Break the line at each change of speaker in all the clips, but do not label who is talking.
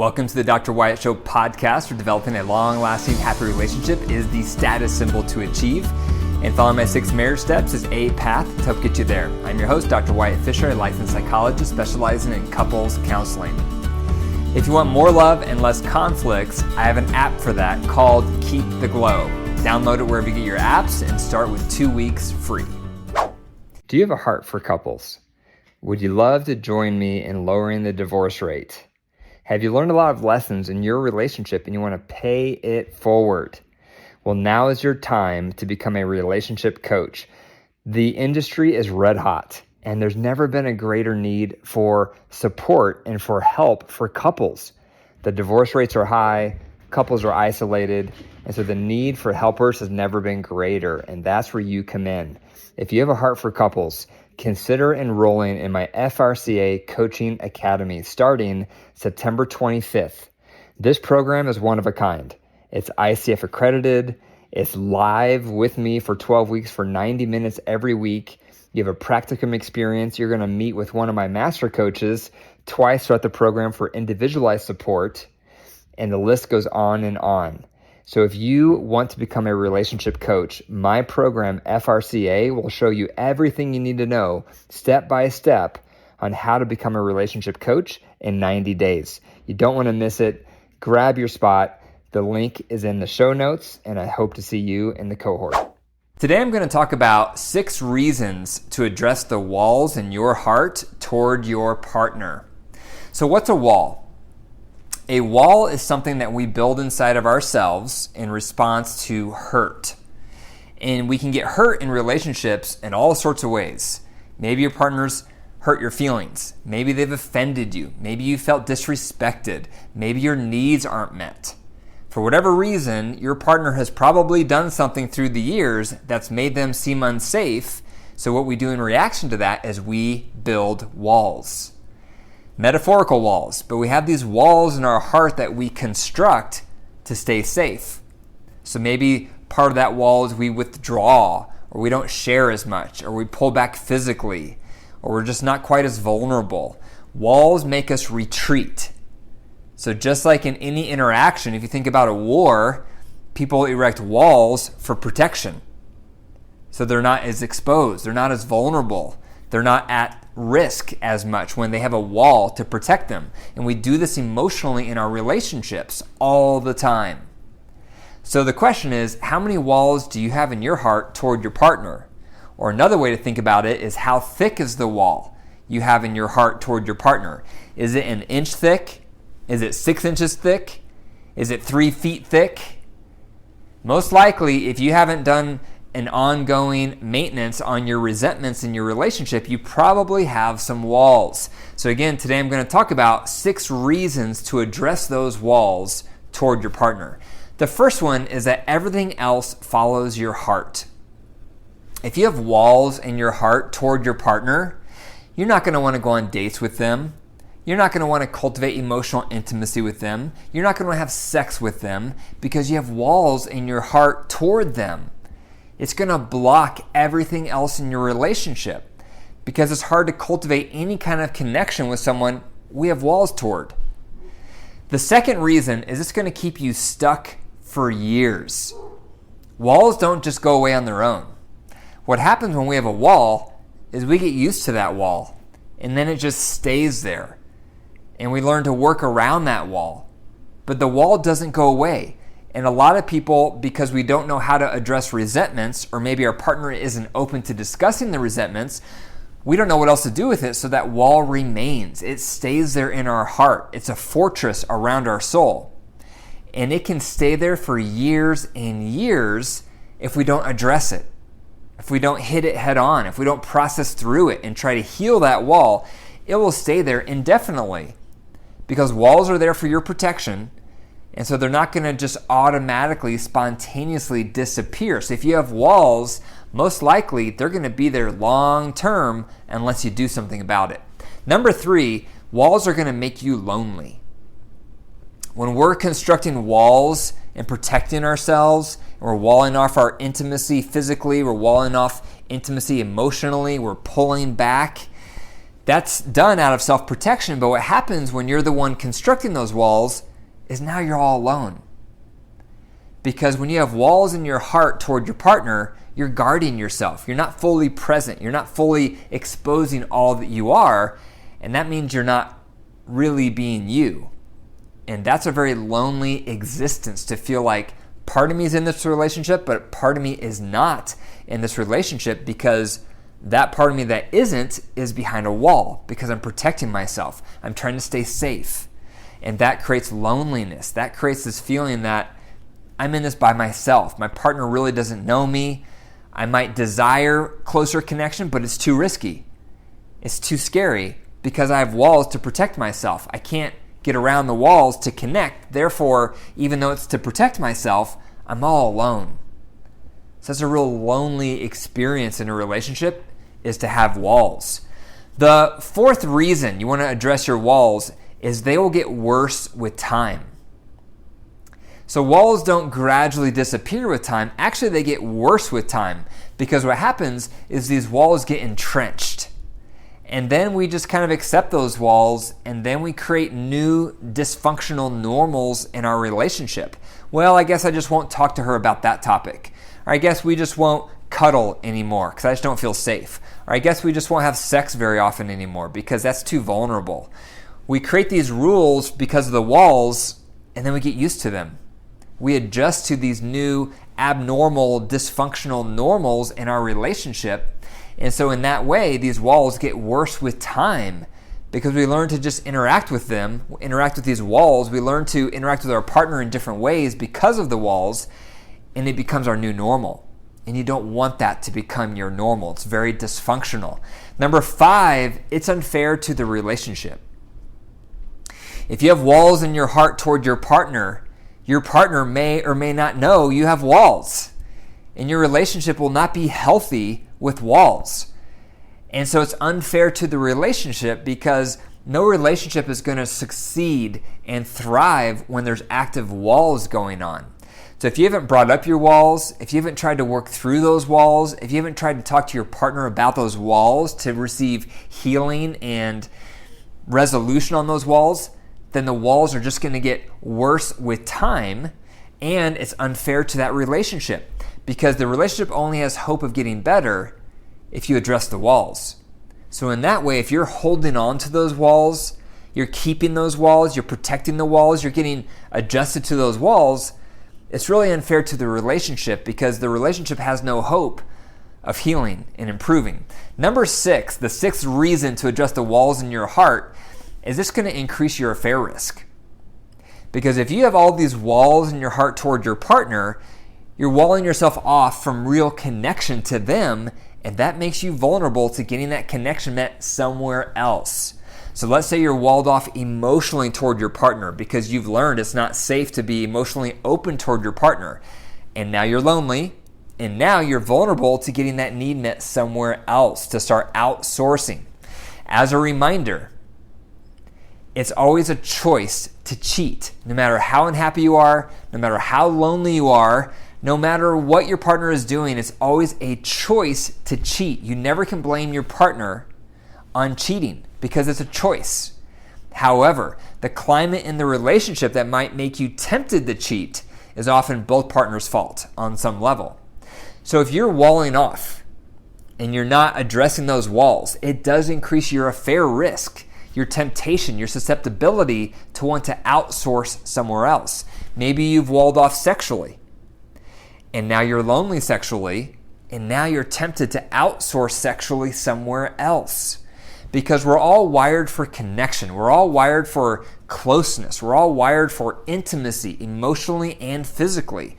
Welcome to the Dr. Wyatt Show podcast, where developing a long-lasting, happy relationship is the status symbol to achieve. And following my 6 marriage steps is a path to help get you there. I'm your host, Dr. Wyatt Fisher, a licensed psychologist specializing in couples counseling. If you want more love and less conflicts, I have an app for that called Keep the Glow. Download it wherever you get your apps and start with 2 weeks free. Do you have a heart for couples? Would you love to join me in lowering the divorce rate? Have you learned a lot of lessons in your relationship and you want to pay it forward? Well, now is your time to become a relationship coach. The industry is red hot, and there's never been a greater need for support and for help for couples. The divorce rates are high, couples are isolated, and so the need for helpers has never been greater, and that's where you come in. If you have a heart for couples, consider enrolling in my FRCA Coaching Academy starting September 25th. This program is one of a kind. It's ICF accredited. It's live with me for 12 weeks for 90 minutes every week. You have a practicum experience. You're going to meet with one of my master coaches twice throughout the program for individualized support, and the list goes on and on. So if you want to become a relationship coach, my program, FRCA, will show you everything you need to know step by step on how to become a relationship coach in 90 days. You don't want to miss it. Grab your spot. The link is in the show notes, and I hope to see you in the cohort. Today I'm going to talk about 6 reasons to address the walls in your heart toward your partner. So what's a wall? A wall is something that we build inside of ourselves in response to hurt. And we can get hurt in relationships in all sorts of ways. Maybe your partner's hurt your feelings. Maybe they've offended you. Maybe you felt disrespected. Maybe your needs aren't met. For whatever reason, your partner has probably done something through the years that's made them seem unsafe. So what we do in reaction to that is we build walls. Metaphorical walls, but we have these walls in our heart that we construct to stay safe. So maybe part of that wall is we withdraw, or we don't share as much, or we pull back physically, or we're just not quite as vulnerable. Walls make us retreat. So just like in any interaction, if you think about a war, people erect walls for protection. So they're not as exposed, they're not as vulnerable, they're not at risk as much when they have a wall to protect them. And we do this emotionally in our relationships all the time. So the question is, how many walls do you have in your heart toward your partner? Or another way to think about it is, how thick is the wall you have in your heart toward your partner? Is it an inch thick? Is it 6 inches thick? Is it 3 feet thick? Most likely, if you haven't done an ongoing maintenance on your resentments in your relationship, you probably have some walls. So again, today I'm going to talk about 6 reasons to address those walls toward your partner. The first one is that everything else follows your heart. If you have walls in your heart toward your partner, you're not going to want to go on dates with them. You're not going to want to cultivate emotional intimacy with them. You're not going to have sex with them because you have walls in your heart toward them. It's going to block everything else in your relationship because it's hard to cultivate any kind of connection with someone we have walls toward. The second reason is it's going to keep you stuck for years. Walls don't just go away on their own. What happens when we have a wall is we get used to that wall, and then it just stays there. And we learn to work around that wall. But the wall doesn't go away. And a lot of people, because we don't know how to address resentments, or maybe our partner isn't open to discussing the resentments, we don't know what else to do with it, so that wall remains. It stays there in our heart. It's a fortress around our soul. And it can stay there for years and years if we don't address it, if we don't hit it head on, if we don't process through it and try to heal that wall. It will stay there indefinitely because walls are there for your protection. And so they're not going to just automatically, spontaneously disappear. So if you have walls, most likely they're going to be there long term unless you do something about it. Number 3, walls are going to make you lonely. When we're constructing walls and protecting ourselves, and we're walling off our intimacy physically, we're walling off intimacy emotionally, we're pulling back, That's done out of self-protection, but what happens when you're the one constructing those walls is now you're all alone. Because when you have walls in your heart toward your partner, you're guarding yourself. You're not fully present. You're not fully exposing all that you are, and that means you're not really being you. And that's a very lonely existence, to feel like part of me is in this relationship, but part of me is not in this relationship, because that part of me that isn't is behind a wall, because I'm protecting myself. I'm trying to stay safe. And that creates loneliness. That creates this feeling that I'm in this by myself. My partner really doesn't know me. I might desire closer connection, but it's too risky. It's too scary because I have walls to protect myself. I can't get around the walls to connect. Therefore, even though it's to protect myself, I'm all alone. So that's a real lonely experience in a relationship, is to have walls. The fourth reason you want to address your walls is they will get worse with time. So walls don't gradually disappear with time. Actually, they get worse with time, because what happens is these walls get entrenched. And then we just kind of accept those walls, and then we create new dysfunctional normals in our relationship. Well, I guess I just won't talk to her about that topic. Or I guess we just won't cuddle anymore because I just don't feel safe. Or I guess we just won't have sex very often anymore because that's too vulnerable. We create these rules because of the walls, and then we get used to them. We adjust to these new abnormal, dysfunctional normals in our relationship. And so in that way, these walls get worse with time, because we learn to just interact with them, interact with these walls. We learn to interact with our partner in different ways because of the walls, and it becomes our new normal. And you don't want that to become your normal. It's very dysfunctional. Number 5, it's unfair to the relationship. If you have walls in your heart toward your partner may or may not know you have walls. And your relationship will not be healthy with walls. And so it's unfair to the relationship, because no relationship is going to succeed and thrive when there's active walls going on. So if you haven't brought up your walls, if you haven't tried to work through those walls, if you haven't tried to talk to your partner about those walls to receive healing and resolution on those walls, then the walls are just going to get worse with time, and it's unfair to that relationship, because the relationship only has hope of getting better if you address the walls. So in that way, if you're holding on to those walls, you're keeping those walls, you're protecting the walls, you're getting adjusted to those walls, it's really unfair to the relationship, because the relationship has no hope of healing and improving. Number 6, the 6th reason to address the walls in your heart, is this going to increase your affair risk. Because if you have all these walls in your heart toward your partner, you're walling yourself off from real connection to them, and that makes you vulnerable to getting that connection met somewhere else. So let's say you're walled off emotionally toward your partner because you've learned it's not safe to be emotionally open toward your partner. And now you're lonely, and now you're vulnerable to getting that need met somewhere else, to start outsourcing. As a reminder, it's always a choice to cheat. No matter how unhappy you are, no matter how lonely you are, no matter what your partner is doing, it's always a choice to cheat. You never can blame your partner on cheating because it's a choice. However, the climate in the relationship that might make you tempted to cheat is often both partners' fault on some level. So if you're walling off and you're not addressing those walls, it does increase your affair risk, your temptation, your susceptibility to want to outsource somewhere else. Maybe you've walled off sexually, and now you're lonely sexually, and now you're tempted to outsource sexually somewhere else. Because we're all wired for connection. We're all wired for closeness. We're all wired for intimacy, emotionally and physically.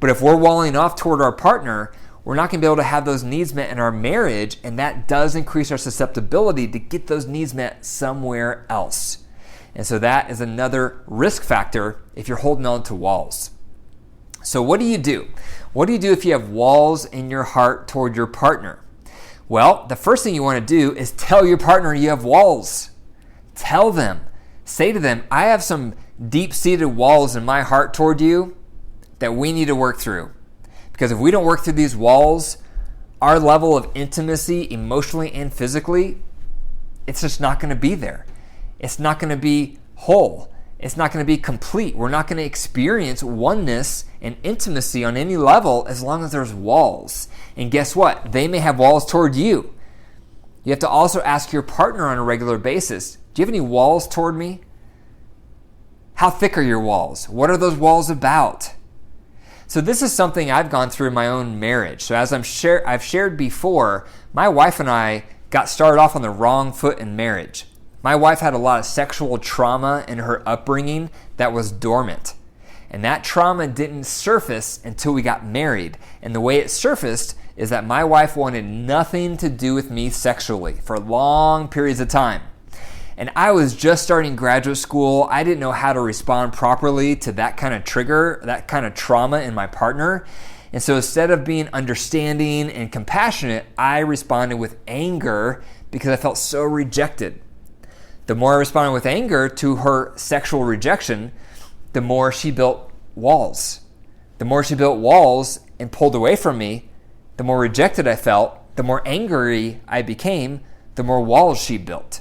But if we're walling off toward our partner, we're not going to be able to have those needs met in our marriage, and that does increase our susceptibility to get those needs met somewhere else. And so that is another risk factor if you're holding on to walls. So what do you do? What do you do if you have walls in your heart toward your partner? Well, the first thing you want to do is tell your partner you have walls. Tell them. Say to them, I have some deep-seated walls in my heart toward you that we need to work through. Because if we don't work through these walls, our level of intimacy, emotionally and physically, it's just not going to be there. It's not going to be whole. It's not going to be complete. We're not going to experience oneness and intimacy on any level as long as there's walls. And guess what? They may have walls toward you. You have to also ask your partner on a regular basis, do you have any walls toward me? How thick are your walls? What are those walls about? So this is something I've gone through in my own marriage. So as I've shared before, my wife and I got started off on the wrong foot in marriage. My wife had a lot of sexual trauma in her upbringing that was dormant. And that trauma didn't surface until we got married. And the way it surfaced is that my wife wanted nothing to do with me sexually for long periods of time. And I was just starting graduate school. I didn't know how to respond properly to that kind of trigger, that kind of trauma in my partner. And so instead of being understanding and compassionate, I responded with anger because I felt so rejected. The more I responded with anger to her sexual rejection, the more she built walls. The more she built walls and pulled away from me, the more rejected I felt, the more angry I became, the more walls she built.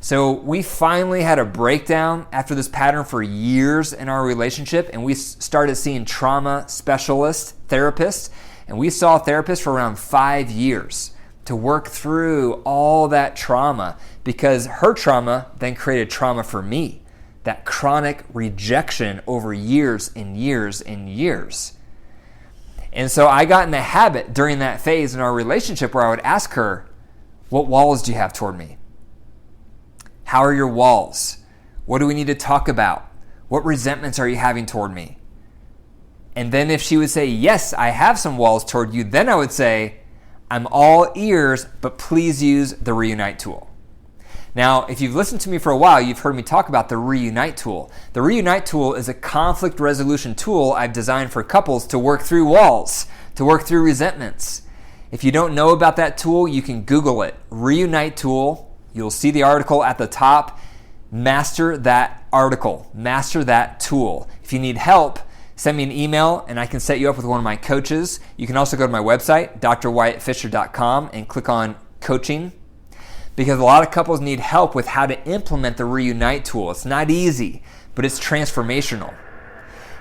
So we finally had a breakdown after this pattern for years in our relationship, and we started seeing trauma specialists, therapists, and we saw therapists for around 5 years to work through all that trauma, because her trauma then created trauma for me, that chronic rejection over years and years and years. And so I got in the habit during that phase in our relationship where I would ask her, what walls do you have toward me? How are your walls? What do we need to talk about? What resentments are you having toward me? And then if she would say, yes, I have some walls toward you, then I would say, I'm all ears, but please use the Reunite tool. Now, if you've listened to me for a while, you've heard me talk about the Reunite tool. The Reunite tool is a conflict resolution tool I've designed for couples to work through walls, to work through resentments. If you don't know about that tool, you can Google it. Reunite tool. You'll see the article at the top. Master that article. Master that tool. If you need help, send me an email and I can set you up with one of my coaches. You can also go to my website, drwyattfisher.com, and click on coaching, because a lot of couples need help with how to implement the Reunite tool. It's not easy, but it's transformational.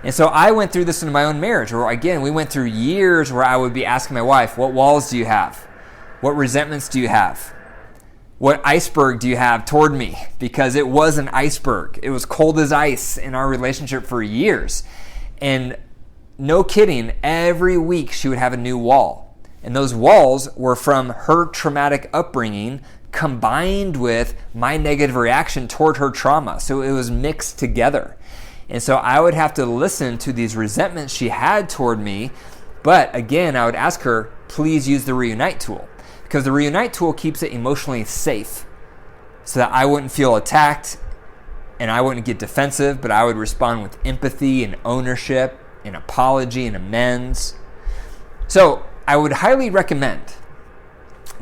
And so I went through this in my own marriage, where again, we went through years where I would be asking my wife, what walls do you have? What resentments do you have? What iceberg do you have toward me? Because it was an iceberg. It was cold as ice in our relationship for years. And no kidding, every week she would have a new wall. And those walls were from her traumatic upbringing combined with my negative reaction toward her trauma. So it was mixed together. And so I would have to listen to these resentments she had toward me. But again, I would ask her, please use the Reunite tool. Because the Reunite tool keeps it emotionally safe so that I wouldn't feel attacked and I wouldn't get defensive, but I would respond with empathy and ownership and apology and amends. So I would highly recommend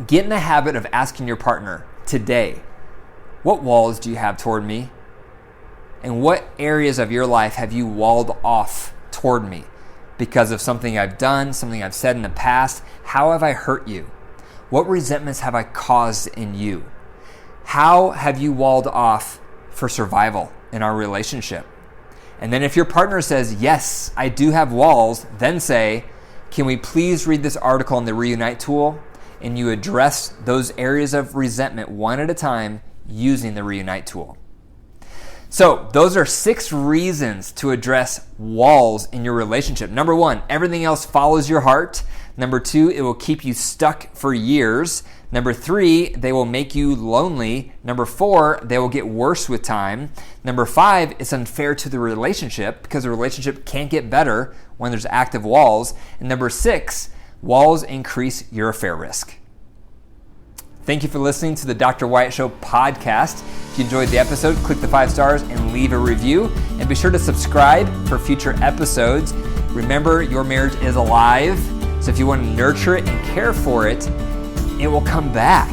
get in the habit of asking your partner today, what walls do you have toward me? And what areas of your life have you walled off toward me because of something I've done, something I've said in the past? How have I hurt you? What resentments have I caused in you? How have you walled off for survival in our relationship? And then if your partner says, yes, I do have walls, then say, can we please read this article on the Reunite tool? And you address those areas of resentment one at a time using the Reunite tool. So those are 6 reasons to address walls in your relationship. Number 1, everything else follows your heart. Number 2, it will keep you stuck for years. Number 3, they will make you lonely. Number 4, they will get worse with time. Number 5, it's unfair to the relationship because the relationship can't get better when there's active walls. And number 6, walls increase your affair risk. Thank you for listening to the Dr. Wyatt Show podcast. If you enjoyed the episode, click the 5 stars and leave a review. And be sure to subscribe for future episodes. Remember, your marriage is alive. So if you want to nurture it and care for it, it will come back.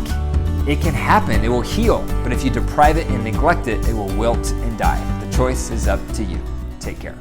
It can happen. It will heal. But if you deprive it and neglect it, it will wilt and die. The choice is up to you. Take care.